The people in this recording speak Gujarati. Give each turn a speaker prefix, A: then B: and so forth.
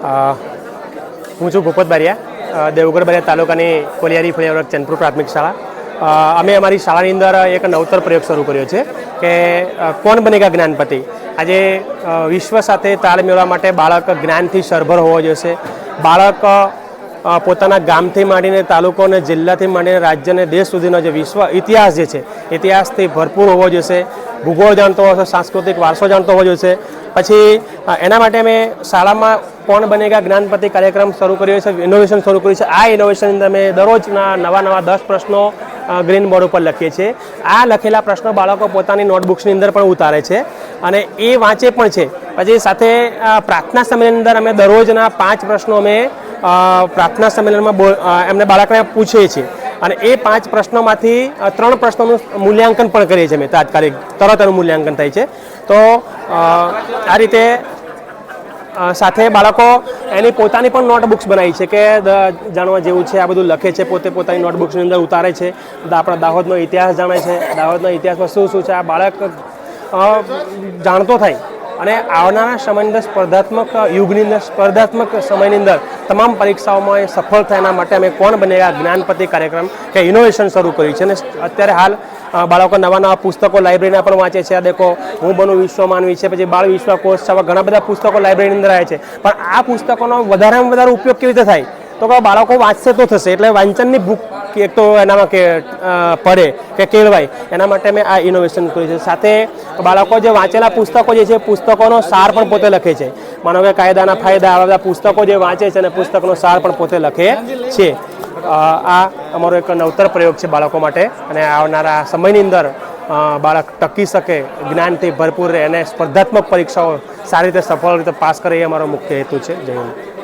A: હું છું ભૂપત બારિયા, દેવગઢ બારિયા તાલુકાની કોલિયારી ફળિયાવર્ગ ચંદપુર પ્રાથમિક શાળા। અમે અમારી શાળાની અંદર એક નવતર પ્રયોગ શરૂ કર્યો છે કે કોણ બનેગા જ્ઞાનપતિ। આજે વિશ્વ સાથે તાળ મેળવવા માટે બાળક જ્ઞાનથી સરભર હોવો જોઈએ। બાળક પોતાના ગામથી માંડીને તાલુકો અને જિલ્લાથી માંડીને રાજ્ય અને દેશ સુધીનો જે વિશ્વ ઇતિહાસ જે છે ઇતિહાસથી ભરપૂર હોવો જોઈએ। ભૂગોળ જાણતો હોવો જોઈએ, સાંસ્કૃતિક વારસો જાણતો હોવો જોઈએ। પછી એના માટે અમે શાળામાં કોણ બનેગા જ્ઞાનપતિ કાર્યક્રમ શરૂ કર્યો છે, ઇનોવેશન શરૂ કર્યું છે। આ ઇનોવેશનની અંદર અમે દરરોજના નવા 10 પ્રશ્નો ગ્રીન બોર્ડ ઉપર લખીએ છીએ। આ લખેલા પ્રશ્નો બાળકો પોતાની નોટબુક્સની અંદર પણ ઉતારે છે અને એ વાંચે પણ છે। પછી સાથે પ્રાર્થના સંમેલનની અંદર અમે દરરોજના 5 પ્રશ્નો અમે પ્રાર્થના સંમેલનમાં એમને બાળકને પૂછીએ છીએ અને એ 5 પ્રશ્નોમાંથી 3 પ્રશ્નોનું મૂલ્યાંકન પણ કરીએ છીએ અમે તાત્કાલિક, તરત એનું મૂલ્યાંકન થાય છે। તો આ રીતે સાથે બાળકો એની પોતાની પણ નોટબુક્સ બનાવી છે કે જાણવા જેવું છે, આ બધું લખે છે, પોતે પોતાની નોટબુક્સની અંદર ઉતારે છે। આપણા દાહોદનો ઇતિહાસ જાણે છે, દાહોદના ઇતિહાસમાં શું છે, આ બાળક જાણતો થાય અને આવનારા સમયની અંદર સ્પર્ધાત્મક યુગની અંદર, સ્પર્ધાત્મક સમયની અંદર તમામ પરીક્ષાઓમાં એ સફળ થાય એના માટે અમે કોણ બનેગા જ્ઞાનપતિ કાર્યક્રમ કે ઇનોવેશન શરૂ કર્યું છે। અને અત્યારે હાલ બાળકો નવા પુસ્તકો લાઇબ્રેરીના પણ વાંચે છે। આ દેખો હું બનું વિશ્વ માનવી છે, પછી બાળ વિશ્વકોશ છે, ઘણા બધા પુસ્તકો લાઇબ્રેરીની અંદર આવે છે। પણ આ પુસ્તકોનો વધારેમાં વધારે ઉપયોગ કેવી રીતે થાય તો કે બાળકો વાંચશે તો થશે, એટલે વાંચનની ભૂખ એક તો એનામાં કે પડે કે કેળવાય એના માટે મેં આ ઇનોવેશન કર્યું છે। સાથે બાળકો જે વાંચેલા પુસ્તકો જે છે પુસ્તકોનો સાર પણ પોતે લખે છે। માનો કે કાયદાના ફાયદા, આવા બધા પુસ્તકો જે વાંચે છે અને પુસ્તકનો સાર પણ પોતે લખે છે। આ અમારો એક નવતર પ્રયોગ છે બાળકો માટે અને આવનારા સમયની અંદર બાળક ટકી શકે, જ્ઞાનથી ભરપૂર રહે અને સ્પર્ધાત્મક પરીક્ષાઓ સારી રીતે સફળ રીતે પાસ કરે એ અમારો મુખ્ય હેતુ છે। જય હિન્દ।